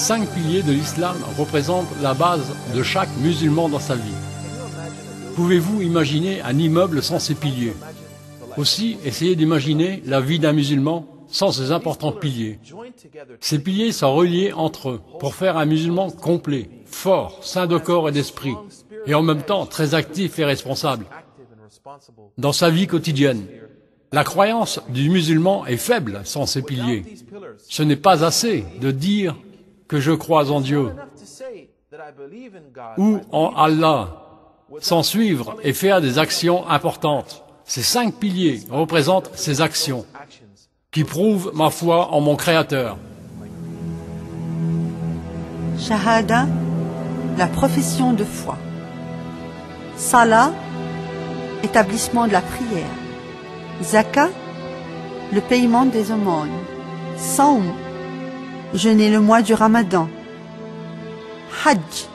5 piliers de l'islam représentent la base de chaque musulman dans sa vie. Pouvez-vous imaginer un immeuble sans ces piliers? Aussi, essayez d'imaginer la vie d'un musulman sans ces importants piliers. Ces piliers sont reliés entre eux pour faire un musulman complet, fort, sain de corps et d'esprit, et en même temps très actif et responsable dans sa vie quotidienne. La croyance du musulman est faible sans ces piliers. Ce n'est pas assez de dire que je crois en Dieu ou en Allah, sans suivre et faire des actions importantes. Ces 5 piliers représentent ces actions qui prouvent ma foi en mon Créateur. Shahada, la profession de foi. Salah, établissement de la prière. Zakat, le paiement des aumônes. Saum, jeûner le mois du Ramadan. Hajj,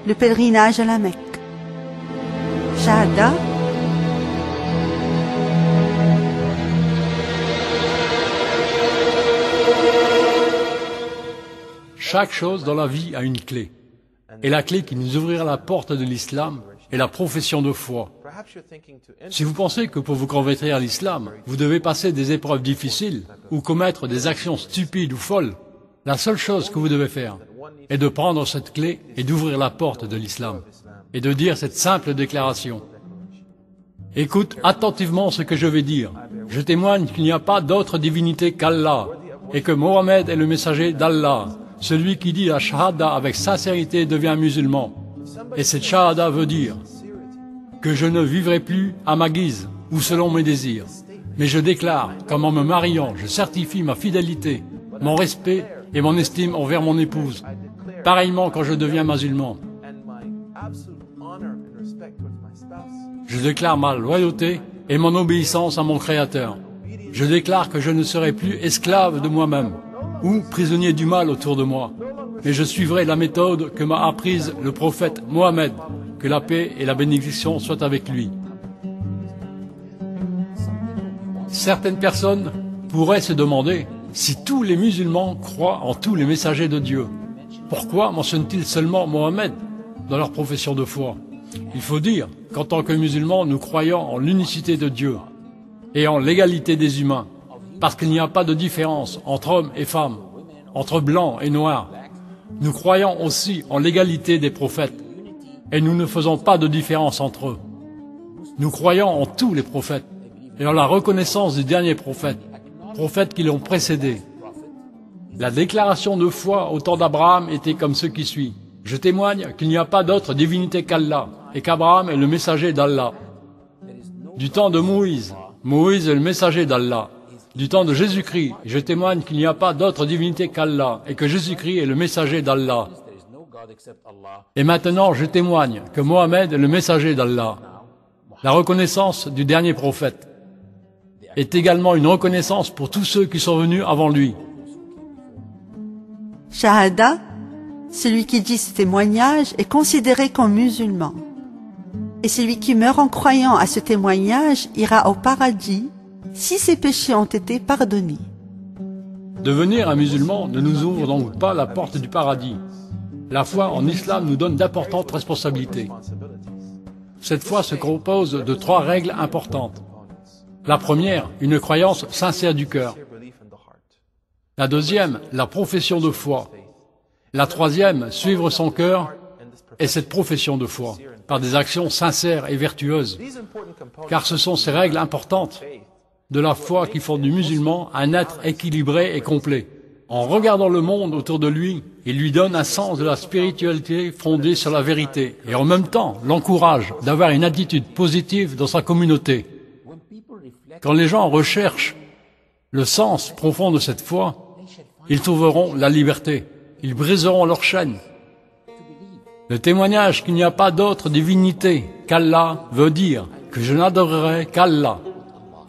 le pèlerinage à la Mecque. Shahada, chaque chose dans la vie a une clé. Et la clé qui nous ouvrira la porte de l'islam est la profession de foi. Si vous pensez que pour vous convertir à l'islam, vous devez passer des épreuves difficiles ou commettre des actions stupides ou folles, la seule chose que vous devez faire est de prendre cette clé et d'ouvrir la porte de l'islam et de dire cette simple déclaration. Écoute attentivement ce que je vais dire. Je témoigne qu'il n'y a pas d'autre divinité qu'Allah et que Mohammed est le messager d'Allah. Celui qui dit la shahada avec sincérité devient musulman. Et cette shahada veut dire que je ne vivrai plus à ma guise ou selon mes désirs. Mais je déclare qu'en me mariant, je certifie ma fidélité, mon respect et mon estime envers mon épouse. Pareillement quand je deviens musulman. Je déclare ma loyauté et mon obéissance à mon Créateur. Je déclare que je ne serai plus esclave de moi-même ou prisonnier du mal autour de moi, mais je suivrai la méthode que m'a apprise le prophète Mohammed, que la paix et la bénédiction soient avec lui. Certaines personnes pourraient se demander si tous les musulmans croient en tous les messagers de Dieu. Pourquoi mentionnent-ils seulement Mohammed dans leur profession de foi? Il faut dire qu'en tant que musulmans, nous croyons en l'unicité de Dieu et en l'égalité des humains, parce qu'il n'y a pas de différence entre hommes et femmes, entre blancs et noirs. Nous croyons aussi en l'égalité des prophètes, et nous ne faisons pas de différence entre eux. Nous croyons en tous les prophètes, et en la reconnaissance du dernier prophète, prophètes qui l'ont précédé. La déclaration de foi au temps d'Abraham était comme ce qui suit. Je témoigne qu'il n'y a pas d'autre divinité qu'Allah, et qu'Abraham est le messager d'Allah. Du temps de Moïse, Moïse est le messager d'Allah. Du temps de Jésus-Christ, je témoigne qu'il n'y a pas d'autre divinité qu'Allah et que Jésus-Christ est le messager d'Allah. Et maintenant, je témoigne que Mohammed est le messager d'Allah. La reconnaissance du dernier prophète est également une reconnaissance pour tous ceux qui sont venus avant lui. Shahada, celui qui dit ce témoignage est considéré comme musulman. Et celui qui meurt en croyant à ce témoignage ira au paradis si ses péchés ont été pardonnés. Devenir un musulman ne nous ouvre donc pas la porte du paradis. La foi en islam nous donne d'importantes responsabilités. Cette foi se compose de 3 règles importantes. La première, une croyance sincère du cœur. La deuxième, la profession de foi. La troisième, suivre son cœur et cette profession de foi par des actions sincères et vertueuses. Car ce sont ces règles importantes de la foi qui font du musulman un être équilibré et complet. En regardant le monde autour de lui, il lui donne un sens de la spiritualité fondée sur la vérité et en même temps l'encourage d'avoir une attitude positive dans sa communauté. Quand les gens recherchent le sens profond de cette foi, ils trouveront la liberté, ils briseront leurs chaînes. Le témoignage qu'il n'y a pas d'autre divinité qu'Allah veut dire que je n'adorerai qu'Allah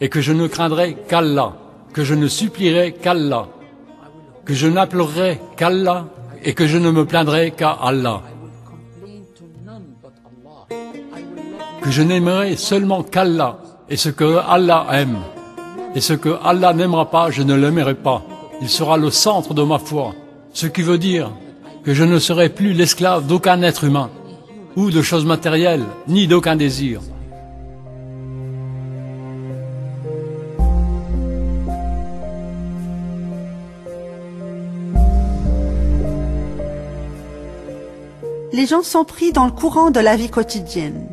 et que je ne craindrai qu'Allah, que je ne supplierai qu'Allah, que je n'implorerai qu'Allah et que je ne me plaindrai qu'à Allah, que je n'aimerai seulement qu'Allah et ce que Allah aime, et ce que Allah n'aimera pas, je ne l'aimerai pas. Il sera le centre de ma foi. Ce qui veut dire que je ne serai plus l'esclave d'aucun être humain, ou de choses matérielles, ni d'aucun désir. Les gens sont pris dans le courant de la vie quotidienne.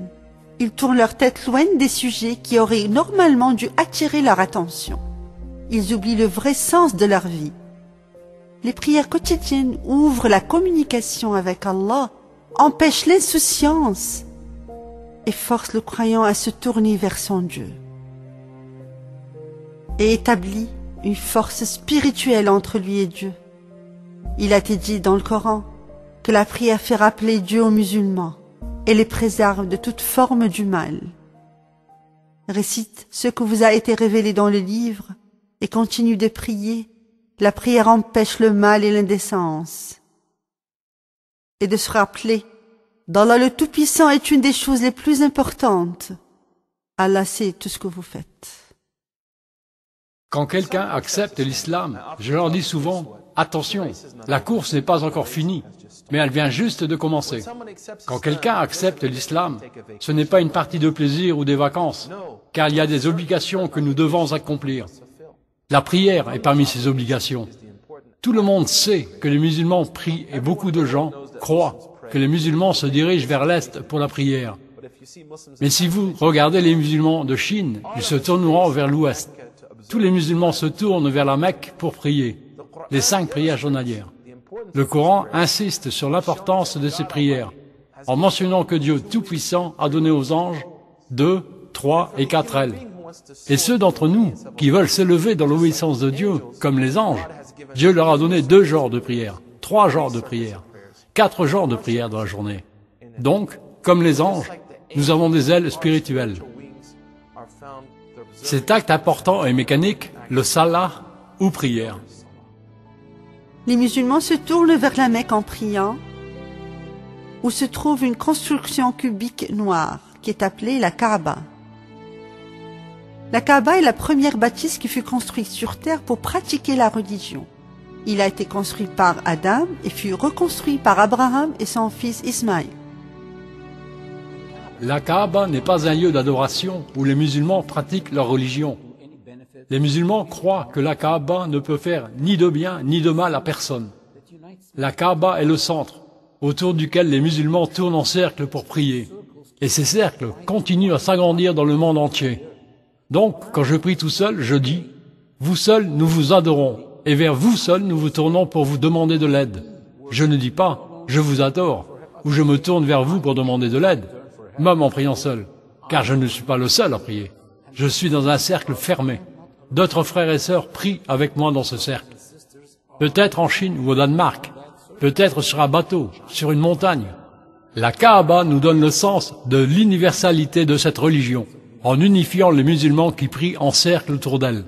Ils tournent leur tête loin des sujets qui auraient normalement dû attirer leur attention. Ils oublient le vrai sens de leur vie. Les prières quotidiennes ouvrent la communication avec Allah, empêchent l'insouciance et forcent le croyant à se tourner vers son Dieu. Et établit une force spirituelle entre lui et Dieu. Il a été dit dans le Coran que la prière fait rappeler Dieu aux musulmans et les préserve de toute forme du mal. Récite ce que vous a été révélé dans le livre et continue de prier. La prière empêche le mal et l'indécence. Et de se rappeler d'Allah le Tout-Puissant est une des choses les plus importantes. Allah sait tout ce que vous faites. Quand quelqu'un accepte l'islam, je leur dis souvent, attention, la course n'est pas encore finie, mais elle vient juste de commencer. Quand quelqu'un accepte l'islam, ce n'est pas une partie de plaisir ou des vacances, car il y a des obligations que nous devons accomplir. La prière est parmi ces obligations. Tout le monde sait que les musulmans prient et beaucoup de gens croient que les musulmans se dirigent vers l'Est pour la prière. Mais si vous regardez les musulmans de Chine, ils se tourneront vers l'Ouest. Tous les musulmans se tournent vers la Mecque pour prier, les 5 prières journalières. Le Coran insiste sur l'importance de ces prières, en mentionnant que Dieu Tout-Puissant a donné aux anges 2, 3 et 4 ailes. Et ceux d'entre nous qui veulent s'élever dans l'obéissance de Dieu, comme les anges, Dieu leur a donné 2 genres de prière, 3 genres de prière, 4 genres de prière dans la journée. Donc, comme les anges, nous avons des ailes spirituelles. Cet acte important et mécanique, le salah ou prière. Les musulmans se tournent vers la Mecque en priant, où se trouve une construction cubique noire qui est appelée la Kaaba. La Kaaba est la première bâtisse qui fut construite sur terre pour pratiquer la religion. Il a été construit par Adam et fut reconstruit par Abraham et son fils Ismaïl. La Kaaba n'est pas un lieu d'adoration où les musulmans pratiquent leur religion. Les musulmans croient que la Kaaba ne peut faire ni de bien ni de mal à personne. La Kaaba est le centre, autour duquel les musulmans tournent en cercle pour prier. Et ces cercles continuent à s'agrandir dans le monde entier. Donc, quand je prie tout seul, je dis « Vous seuls, nous vous adorons, et vers vous seuls, nous vous tournons pour vous demander de l'aide. » Je ne dis pas « Je vous adore » ou « Je me tourne vers vous pour demander de l'aide », même en priant seul, car je ne suis pas le seul à prier. Je suis dans un cercle fermé. D'autres frères et sœurs prient avec moi dans ce cercle. Peut-être en Chine ou au Danemark, peut-être sur un bateau, sur une montagne. La Kaaba nous donne le sens de l'universalité de cette religion, en unifiant les musulmans qui prient en cercle autour d'elle.